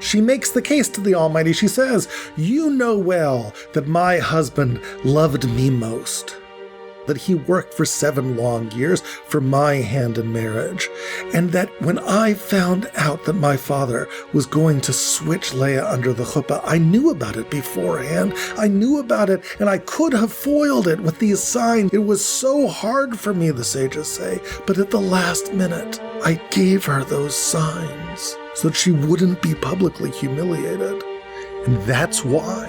She makes the case to the Almighty. She says, you know well that my husband loved me most, that he worked for 7 long years for my hand in marriage, and that when I found out that my father was going to switch Leah under the chuppah, I knew about it beforehand. I knew about it, and I could have foiled it with these signs. It was so hard for me, the sages say, but at the last minute, I gave her those signs so that she wouldn't be publicly humiliated. And that's why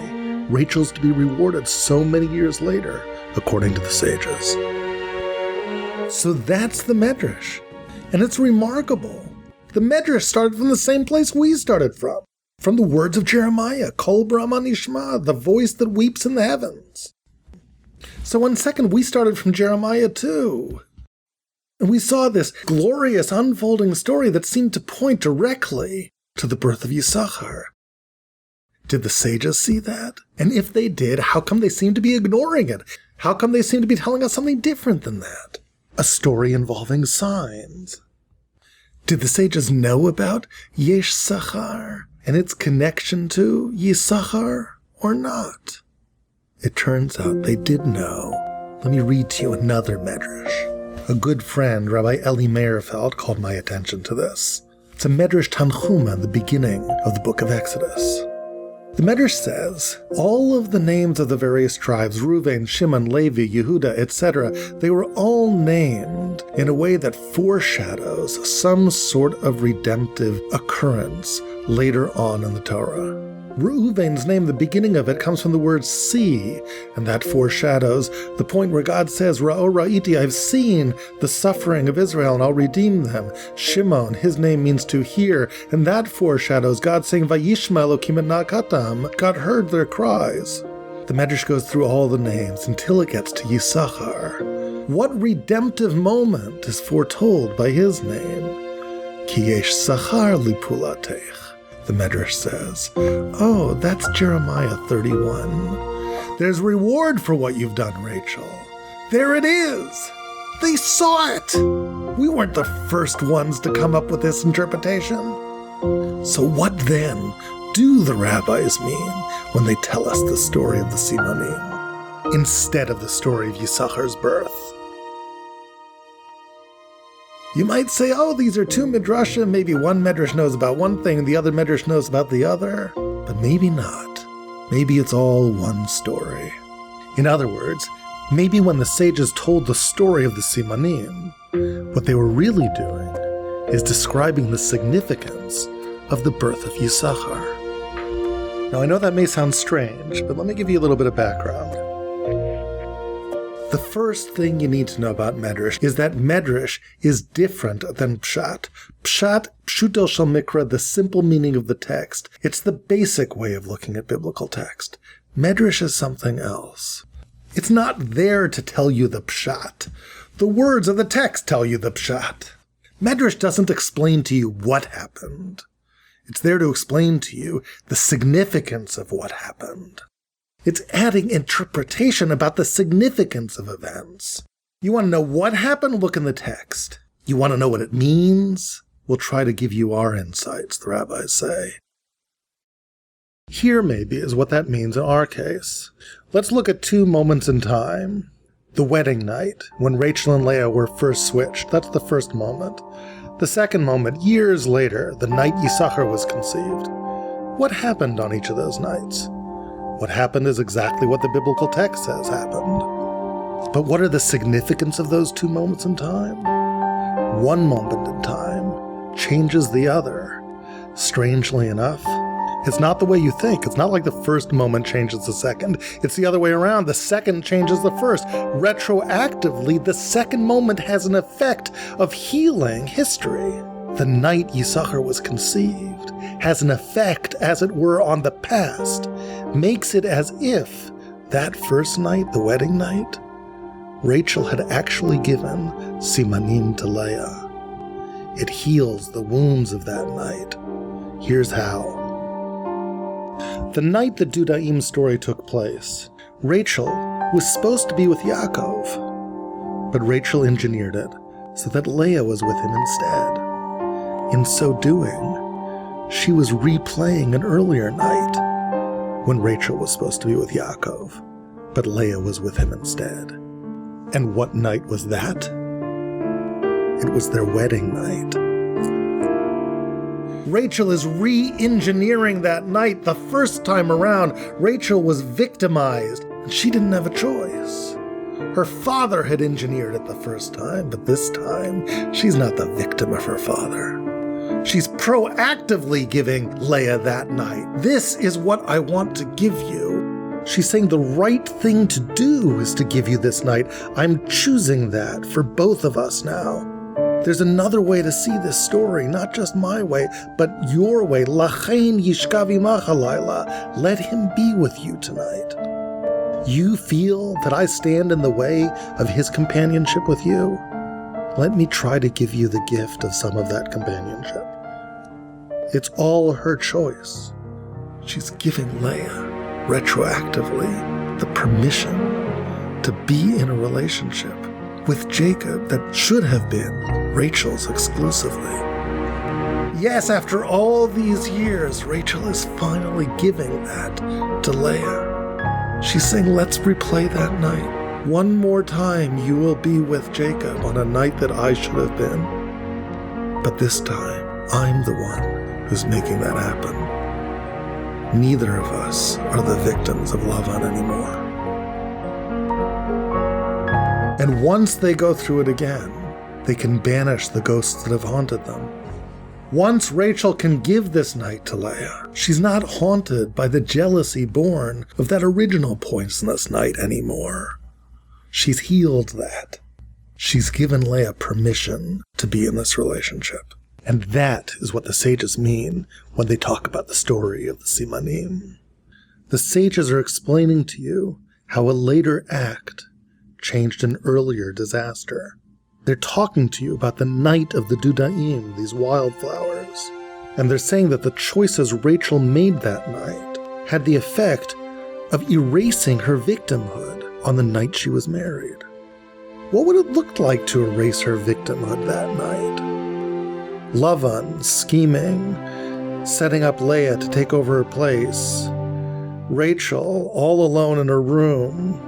Rachel's to be rewarded so many years later, according to the sages. So that's the Medrash. And it's remarkable. The Medrash started from the same place we started from the words of Jeremiah, Kol Brahma Nishma, the voice that weeps in the heavens. So in second, we started from Jeremiah too. And we saw this glorious unfolding story that seemed to point directly to the birth of Yisachar. Did the sages see that? And if they did, how come they seem to be ignoring it? How come they seem to be telling us something different than that? A story involving signs. Did the sages know about Yesh Sachar and its connection to Yisachar or not? It turns out they did know. Let me read to you another Medrash. A good friend, Rabbi Eli Meirfeld, called my attention to this. It's a Medrash Tanchuma, the beginning of the book of Exodus. The Medrash says, all of the names of the various tribes, Reuven, Shimon, Levi, Yehuda, etc., they were all named in a way that foreshadows some sort of redemptive occurrence later on in the Torah. Reuven's name, the beginning of it, comes from the word see, and that foreshadows the point where God says, Ra'o ra'iti, I've seen the suffering of Israel and I'll redeem them. Shimon, his name means to hear, and that foreshadows God saying, Vayishma Elokim et na'akatam, God heard their cries. The Medrash goes through all the names until it gets to Yisachar. What redemptive moment is foretold by his name? Ki yesh sachar lipulatech. The Medrash says, oh, that's Jeremiah 31. There's reward for what you've done, Rachel. There it is. They saw it. We weren't the first ones to come up with this interpretation. So what then do the rabbis mean when they tell us the story of the Simanim instead of the story of Yisachar's birth? You might say, oh, these are two midrashim. Maybe one medrash knows about one thing and the other medrash knows about the other. But maybe not. Maybe it's all one story. In other words, maybe when the sages told the story of the Simanim, what they were really doing is describing the significance of the birth of Yisachar. Now, I know that may sound strange, but let me give you a little bit of background. The first thing you need to know about Medrash is that Medrash is different than Pshat. Pshat, Pshuto Shel Mikra, the simple meaning of the text. It's the basic way of looking at biblical text. Medrash is something else. It's not there to tell you the Pshat. The words of the text tell you the Pshat. Medrash doesn't explain to you what happened. It's there to explain to you the significance of what happened. It's adding interpretation about the significance of events. You want to know what happened? Look in the text. You want to know what it means? We'll try to give you our insights, the rabbis say. Here maybe is what that means in our case. Let's look at two moments in time. The wedding night, when Rachel and Leah were first switched. That's the first moment. The second moment, years later, the night Yisachar was conceived. What happened on each of those nights? What happened is exactly what the biblical text says happened. But what are the significance of those two moments in time? One moment in time changes the other. Strangely enough, it's not the way you think. It's not like the first moment changes the second. It's the other way around. The second changes the first. Retroactively, the second moment has an effect of healing history. The night Yisachar was conceived has an effect, as it were, on the past, makes it as if that first night, the wedding night, Rachel had actually given Simanim to Leah. It heals the wounds of that night. Here's how. The night the Dudaim story took place, Rachel was supposed to be with Yaakov, but Rachel engineered it so that Leah was with him instead. In so doing, she was replaying an earlier night when Rachel was supposed to be with Yaakov, but Leah was with him instead. And what night was that? It was their wedding night. Rachel is re-engineering that night. The first time around, Rachel was victimized, and she didn't have a choice. Her father had engineered it the first time, but this time, she's not the victim of her father. She's proactively giving Leah that night. This is what I want to give you. She's saying the right thing to do is to give you this night. I'm choosing that for both of us now. There's another way to see this story, not just my way, but your way. Lachein yishkav imach halayla. Let him be with you tonight. You feel that I stand in the way of his companionship with you? Let me try to give you the gift of some of that companionship. It's all her choice. She's giving Leah, retroactively, the permission to be in a relationship with Jacob that should have been Rachel's exclusively. Yes, after all these years, Rachel is finally giving that to Leah. She's saying, let's replay that night. One more time you will be with Jacob on a night that I should have been. But this time, I'm the one who's making that happen. Neither of us are the victims of Lavan anymore. And once they go through it again, they can banish the ghosts that have haunted them. Once Rachel can give this night to Leah, she's not haunted by the jealousy born of that original poisonous night anymore. She's healed that. She's given Leah permission to be in this relationship. And that is what the sages mean when they talk about the story of the Simanim. The sages are explaining to you how a later act changed an earlier disaster. They're talking to you about the night of the Dudaim, these wildflowers. And they're saying that the choices Rachel made that night had the effect of erasing her victimhood on the night she was married. What would it look like to erase her victimhood that night? Lavan scheming, setting up Leah to take over her place. Rachel all alone in her room.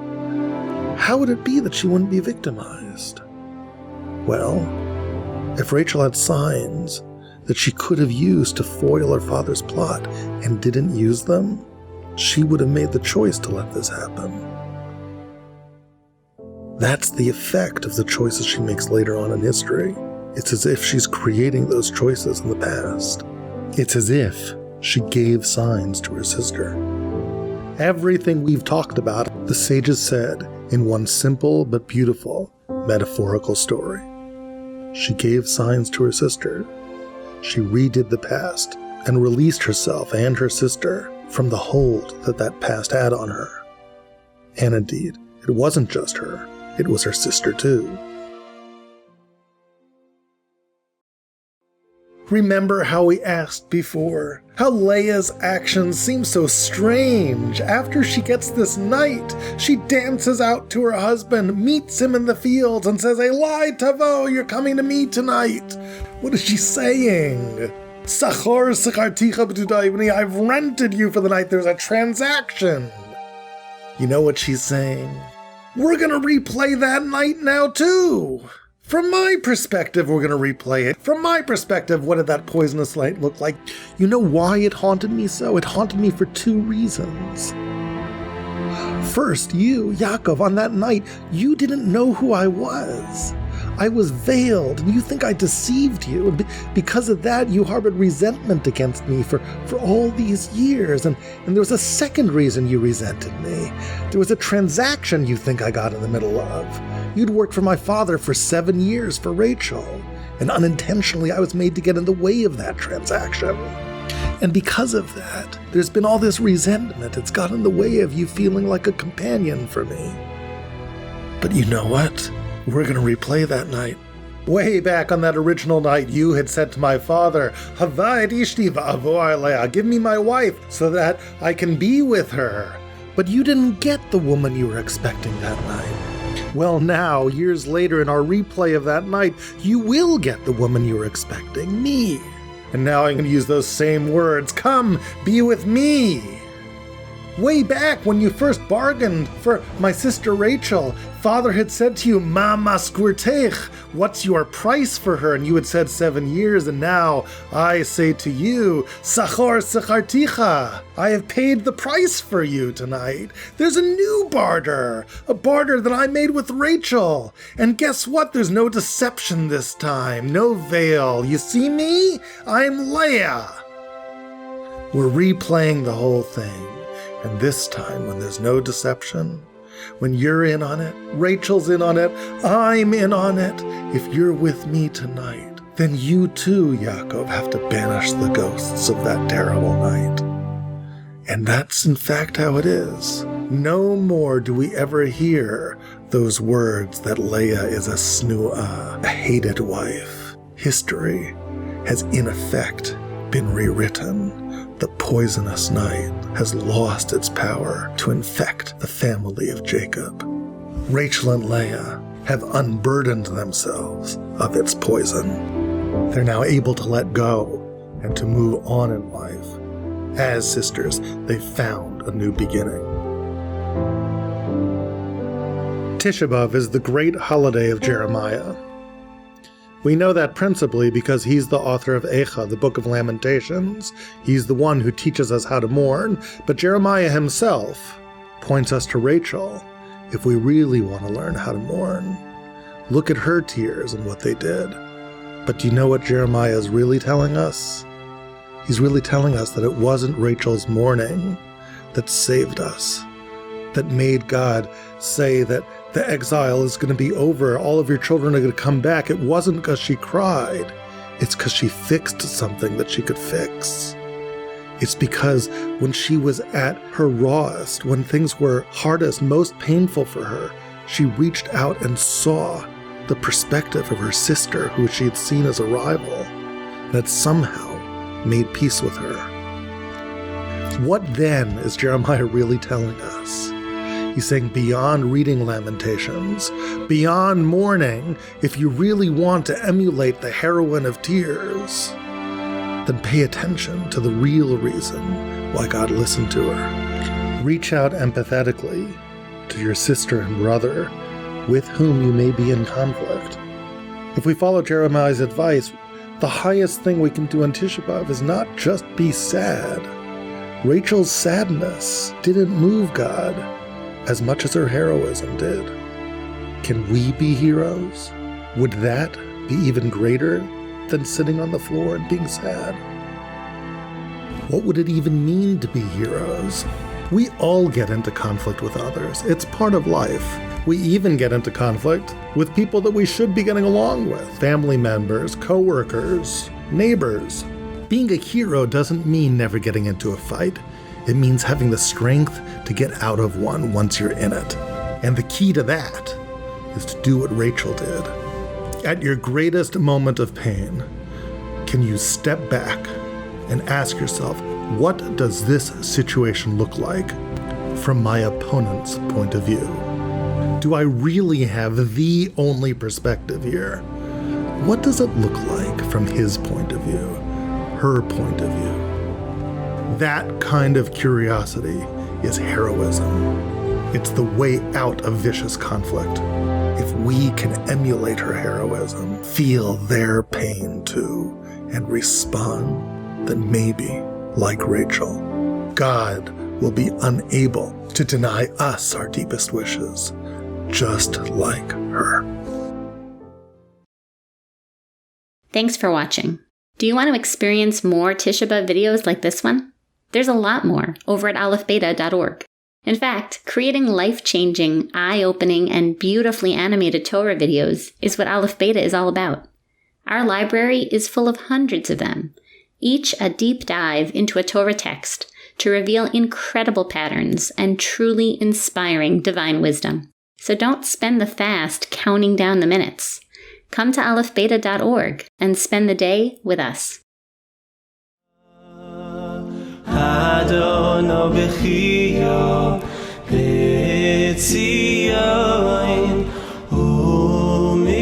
How would it be that she wouldn't be victimized? Well, if Rachel had signs that she could have used to foil her father's plot and didn't use them, she would have made the choice to let this happen. That's the effect of the choices she makes later on in history. It's as if she's creating those choices in the past. It's as if she gave signs to her sister. Everything we've talked about, the sages said in one simple but beautiful metaphorical story. She gave signs to her sister. She redid the past and released herself and her sister from the hold that that past had on her. And indeed, it wasn't just her, it was her sister too. Remember how we asked before, how Leah's actions seem so strange. After she gets this night, she dances out to her husband, meets him in the fields, and says, Elai Tavo, you're coming to me tonight. What is she saying? Sachor sacharticha b'tudai, I've rented you for the night. There's a transaction. You know what she's saying? We're going to replay that night now too. From my perspective, we're going to replay it. From my perspective, what did that poisonous light look like? You know why it haunted me so? It haunted me for two reasons. First, you, Yaakov, on that night, you didn't know who I was. I was veiled, and you think I deceived you. And because of that, you harbored resentment against me for all these years. And there was a second reason you resented me. There was a transaction you think I got in the middle of. You'd worked for my father for 7 years for Rachel, and unintentionally I was made to get in the way of that transaction. And because of that, there's been all this resentment. It's got in the way of you feeling like a companion for me. But you know what? We're going to replay that night. Way back on that original night, you had said to my father, Havai ishti va'avor Leah, give me my wife so that I can be with her. But you didn't get the woman you were expecting that night. Well, now, years later in our replay of that night, you will get the woman you were expecting, me. And now I'm going to use those same words. Come, be with me. Way back when you first bargained for my sister Rachel, Father had said to you, Ma maskurtech, what's your price for her? And you had said 7 years, and now I say to you, Sachor sacharticha, I have paid the price for you tonight. There's a new barter, a barter that I made with Rachel. And guess what? There's no deception this time, no veil. You see me? I'm Leah. We're replaying the whole thing. And this time, when there's no deception, when you're in on it, Rachel's in on it, I'm in on it, if you're with me tonight, then you too, Yaakov, have to banish the ghosts of that terrible night. And that's in fact how it is. No more do we ever hear those words that Leah is a snu'ah, a hated wife. History has in effect been rewritten. The poisonous night has lost its power to infect the family of Jacob. Rachel and Leah have unburdened themselves of its poison. They're now able to let go and to move on in life. As sisters, they've found a new beginning. Tisha B'Av is the great holiday of Jeremiah. We know that principally because he's the author of Echa, the Book of Lamentations. He's the one who teaches us how to mourn. But Jeremiah himself points us to Rachel if we really want to learn how to mourn. Look at her tears and what they did. But do you know what Jeremiah is really telling us? He's really telling us that it wasn't Rachel's mourning that saved us, that made God say that the exile is going to be over, all of your children are going to come back. It wasn't because she cried. It's because she fixed something that she could fix. It's because when she was at her rawest, when things were hardest, most painful for her, she reached out and saw the perspective of her sister, who she had seen as a rival, and had somehow made peace with her. What then is Jeremiah really telling us? He's saying beyond reading Lamentations, beyond mourning, if you really want to emulate the heroine of tears, then pay attention to the real reason why God listened to her. Reach out empathetically to your sister and brother with whom you may be in conflict. If we follow Jeremiah's advice, the highest thing we can do on Tisha B'Av is not just be sad. Rachel's sadness didn't move God as much as her heroism did. Can we be heroes? Would that be even greater than sitting on the floor and being sad? What would it even mean to be heroes? We all get into conflict with others. It's part of life. We even get into conflict with people that we should be getting along with. Family members, co-workers, neighbors. Being a hero doesn't mean never getting into a fight. It means having the strength to get out of one once you're in it. And the key to that is to do what Rachel did. At your greatest moment of pain, can you step back and ask yourself, what does this situation look like from my opponent's point of view? Do I really have the only perspective here? What does it look like from his point of view, her point of view? That kind of curiosity is heroism. It's the way out of vicious conflict. If we can emulate her heroism, feel their pain too, and respond, then maybe, like Rachel, God will be unable to deny us our deepest wishes, just like her. Thanks for watching. Do you want to experience more Tisha B'Av videos like this one? There's a lot more over at alephbeta.org. In fact, creating life-changing, eye-opening, and beautifully animated Torah videos is what Aleph Beta is all about. Our library is full of hundreds of them, each a deep dive into a Torah text to reveal incredible patterns and truly inspiring divine wisdom. So don't spend the fast counting down the minutes. Come to alephbeta.org and spend the day with us. Adonai b'chiyah b'tzion u'mispeh